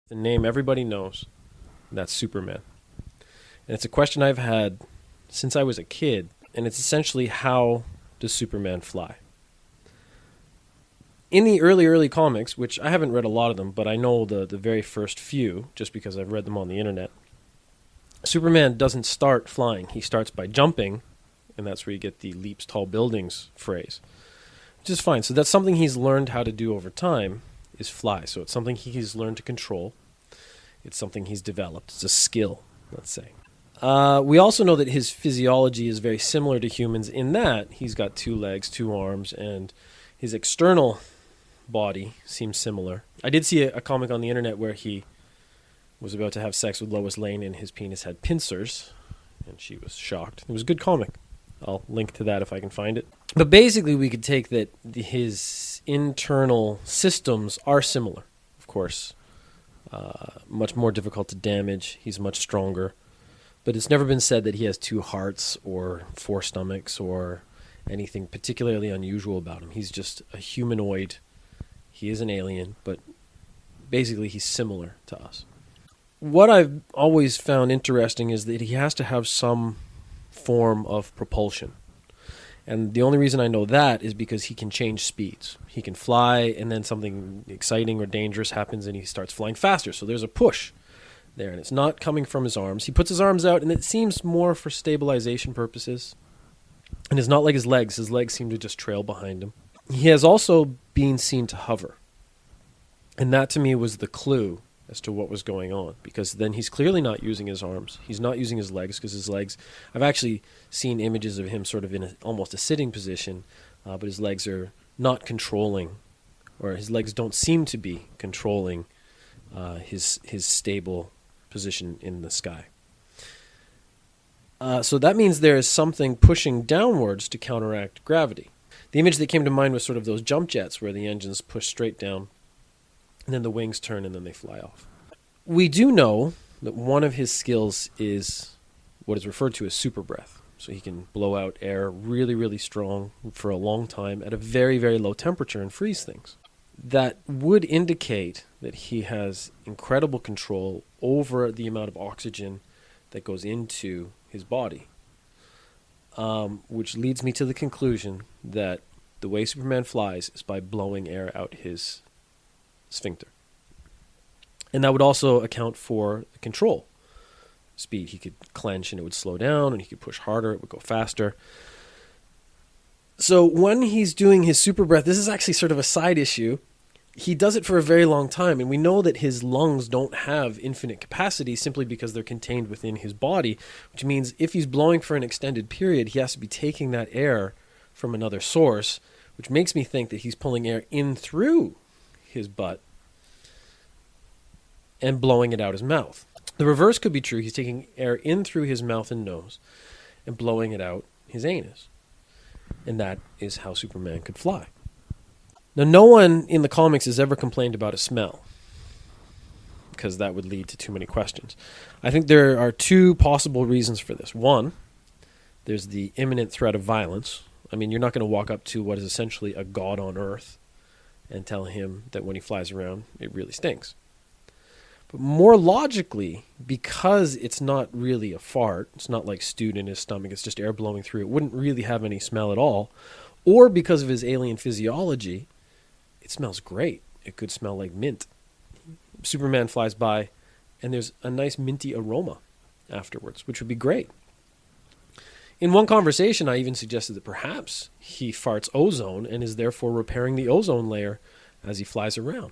The name everybody knows. That's Superman. And it's a question I've had since I was a kid, and it's essentially, how does Superman fly? In the early comics, which I haven't read a lot of them, but I know the very first few, just because I've read them on the internet, Superman doesn't start flying. He starts by jumping, and that's where you get the leaps tall buildings phrase, which is fine. So that's something he's learned how to do over time, is fly. So it's something he's learned to control. It's something he's developed. It's a skill, let's say. We also know that his physiology is very similar to humans in that he's got 2 legs, 2 arms, and his external body seems similar. I did see a comic on the internet where he was about to have sex with Lois Lane and his penis had pincers, and she was shocked. It was a good comic. I'll link to that if I can find it. But basically we could take that his internal systems are similar. Of course, much more difficult to damage. He's much stronger. But it's never been said that he has 2 hearts or 4 stomachs or anything particularly unusual about him. He's just a humanoid. He is an alien, but basically he's similar to us. What I've always found interesting is that he has to have some form of propulsion. And the only reason I know that is because he can change speeds. He can fly, and then something exciting or dangerous happens, and he starts flying faster. So there's a push there, and it's not coming from his arms. He puts his arms out, and it seems more for stabilization purposes. And it's not like his legs. His legs seem to just trail behind him. He has also been seen to hover. And that, to me, was the clue as to what was going on, because then he's clearly not using his arms. He's not using his legs, because his legs, I've actually seen images of him sort of in almost a sitting position, but his legs are not controlling, or his legs don't seem to be controlling his stable position in the sky. So that means there is something pushing downwards to counteract gravity. The image that came to mind was sort of those jump jets where the engines push straight down, and then the wings turn, and then they fly off. We do know that one of his skills is what is referred to as super breath. So he can blow out air really, really strong for a long time at a very, very low temperature and freeze things. That would indicate that he has incredible control over the amount of oxygen that goes into his body. Which leads me to the conclusion that the way Superman flies is by blowing air out his sphincter. And that would also account for the control speed. He could clench and it would slow down, and he could push harder, it would go faster. So when he's doing his super breath, this is actually sort of a side issue. He does it for a very long time, and we know that his lungs don't have infinite capacity simply because they're contained within his body, which means if he's blowing for an extended period, he has to be taking that air from another source, which makes me think that he's pulling air in through his butt and blowing it out his mouth. The reverse could be true. He's taking air in through his mouth and nose and blowing it out his anus. And that is how Superman could fly. Now, no one in the comics has ever complained about a smell, because that would lead to too many questions. I think there are 2 possible reasons for this. One, there's the imminent threat of violence. I mean, you're not going to walk up to what is essentially a god on Earth and tell him that when he flies around, it really stinks. But more logically, because it's not really a fart, it's not like stewed in his stomach, it's just air blowing through, it wouldn't really have any smell at all, or because of his alien physiology, it smells great. It could smell like mint. Superman flies by, and there's a nice minty aroma afterwards, which would be great. In one conversation, I even suggested that perhaps he farts ozone and is therefore repairing the ozone layer as he flies around.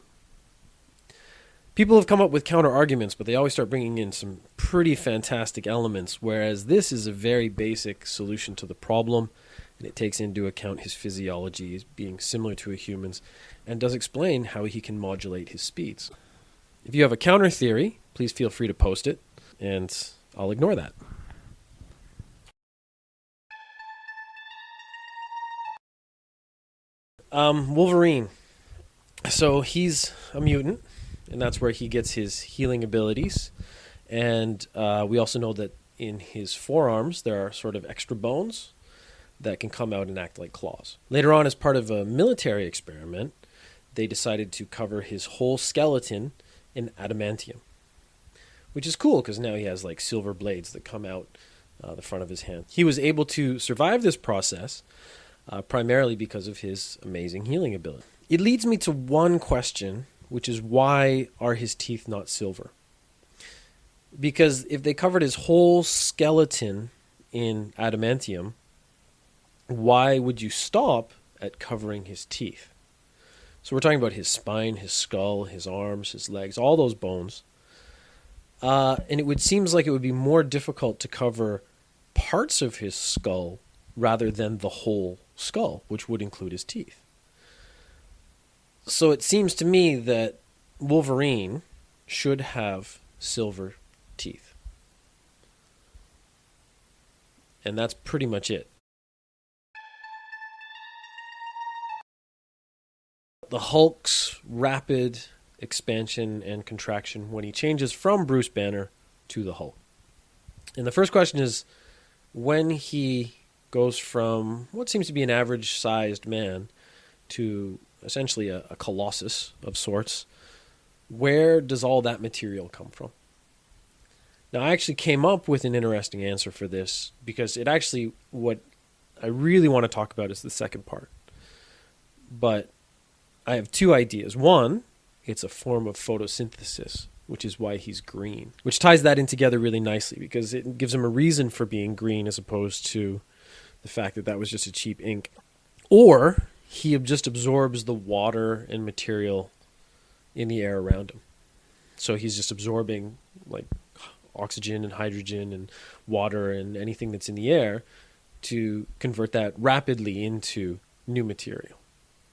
People have come up with counter-arguments, but they always start bringing in some pretty fantastic elements, whereas this is a very basic solution to the problem, and it takes into account his physiology as being similar to a human's, and does explain how he can modulate his speeds. If you have a counter theory, please feel free to post it, and I'll ignore that. Wolverine. So he's a mutant, and that's where he gets his healing abilities. And we also know that in his forearms there are sort of extra bones that can come out and act like claws. Later on, as part of a military experiment, they decided to cover his whole skeleton in adamantium, which is cool because now he has like silver blades that come out the front of his hand. He was able to survive this process primarily because of his amazing healing ability. It leads me to one question, which is why are his teeth not silver? Because if they covered his whole skeleton in adamantium, why would you stop at covering his teeth? So we're talking about his spine, his skull, his arms, his legs, all those bones. And it seems like it would be more difficult to cover parts of his skull rather than the whole skull, which would include his teeth. So it seems to me that Wolverine should have silver teeth. And that's pretty much it. The Hulk's rapid expansion and contraction when he changes from Bruce Banner to the Hulk. And the first question is, when he goes from what seems to be an average-sized man to essentially a colossus of sorts, where does all that material come from? Now, I actually came up with an interesting answer for this because it actually, what I really want to talk about is the second part. But I have two ideas. One, it's a form of photosynthesis, which is why he's green, which ties that in together really nicely because it gives him a reason for being green as opposed to the fact that that was just a cheap ink. Or he just absorbs the water and material in the air around him. So he's just absorbing like oxygen and hydrogen and water and anything that's in the air to convert that rapidly into new material,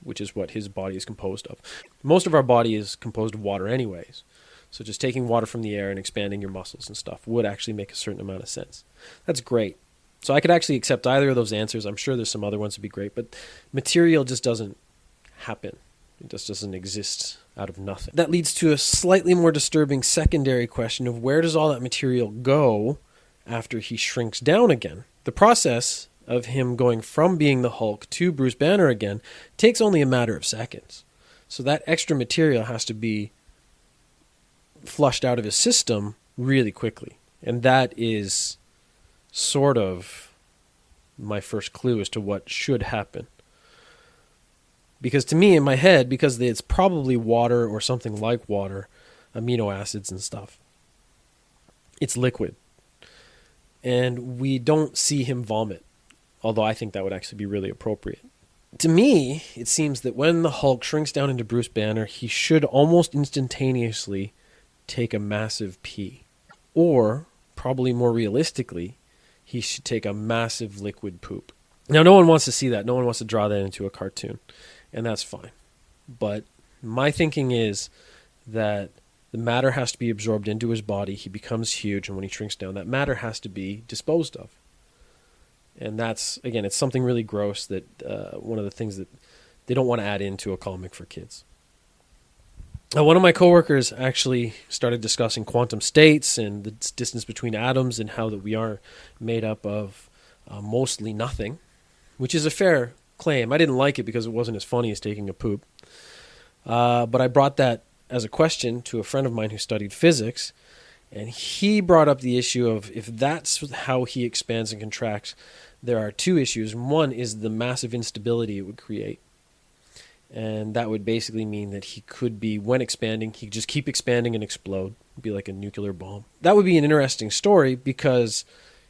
which is what his body is composed of. Most of our body is composed of water anyways. So just taking water from the air and expanding your muscles and stuff would actually make a certain amount of sense. That's great. So I could actually accept either of those answers. I'm sure there's some other ones that would be great, but material just doesn't happen. It just doesn't exist out of nothing. That leads to a slightly more disturbing secondary question of where does all that material go after he shrinks down again? The process of him going from being the Hulk to Bruce Banner again takes only a matter of seconds. So that extra material has to be flushed out of his system really quickly. And that is sort of my first clue as to what should happen. Because to me, in my head, because it's probably water or something like water, amino acids and stuff, it's liquid. And we don't see him vomit, although I think that would actually be really appropriate. To me, it seems that when the Hulk shrinks down into Bruce Banner, he should almost instantaneously take a massive pee. Or, probably more realistically, he should take a massive liquid poop. Now, no one wants to see that. No one wants to draw that into a cartoon. And that's fine. But my thinking is that the matter has to be absorbed into his body. He becomes huge. And when he shrinks down, that matter has to be disposed of. And that's, again, it's something really gross that one of the things that they don't want to add into a comic for kids. One of my coworkers actually started discussing quantum states and the distance between atoms and how that we are made up of mostly nothing, which is a fair claim. I didn't like it because it wasn't as funny as taking a poop. But I brought that as a question to a friend of mine who studied physics, and he brought up the issue of if that's how he expands and contracts, there are two issues. One is the massive instability it would create. And that would basically mean that he could be, when expanding, he could just keep expanding and explode. It'd be like a nuclear bomb. That would be an interesting story because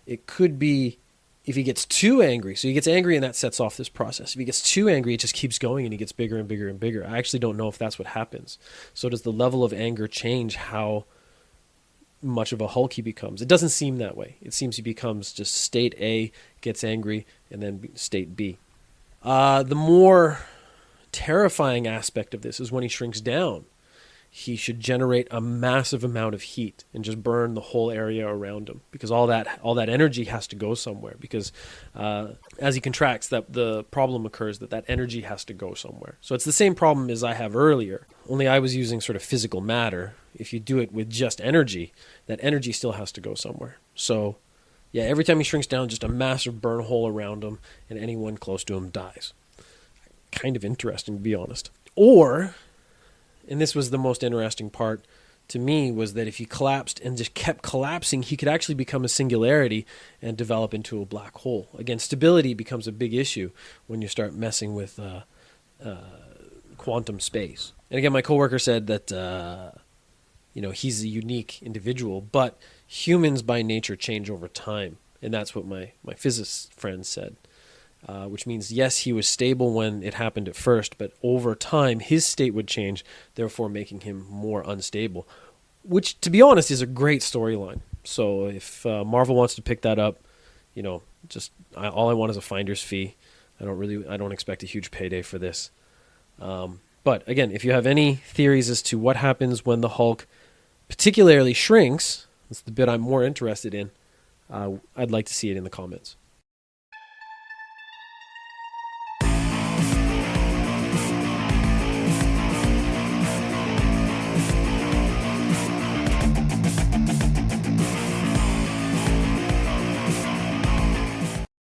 it could be if he gets too angry. So he gets angry and that sets off this process. If he gets too angry, it just keeps going and he gets bigger and bigger and bigger. I actually don't know if that's what happens. So does the level of anger change how much of a Hulk he becomes? It doesn't seem that way. It seems he becomes just state A, gets angry, and then state B. The more terrifying aspect of this is when he shrinks down. He should generate a massive amount of heat and just burn the whole area around him because all that energy has to go somewhere because as he contracts, the problem occurs that energy has to go somewhere. So it's the same problem as I have earlier, only I was using sort of physical matter. If you do it with just energy, that energy still has to go somewhere. So yeah, every time he shrinks down, just a massive burn hole around him and anyone close to him dies. Kind of interesting, to be honest. Or, and this was the most interesting part to me was that if he collapsed and just kept collapsing, he could actually become a singularity and develop into a black hole. Again, stability becomes a big issue when you start messing with quantum space. And again, my coworker said that he's a unique individual, but humans by nature change over time, and that's what my physicist friend said. Which means, yes, he was stable when it happened at first, but over time his state would change, therefore making him more unstable, which, to be honest, is a great storyline. So if Marvel wants to pick that up, all I want is a finder's fee. I don't expect a huge payday for this. But again, if you have any theories as to what happens when the Hulk particularly shrinks, that's the bit I'm more interested in, I'd like to see it in the comments.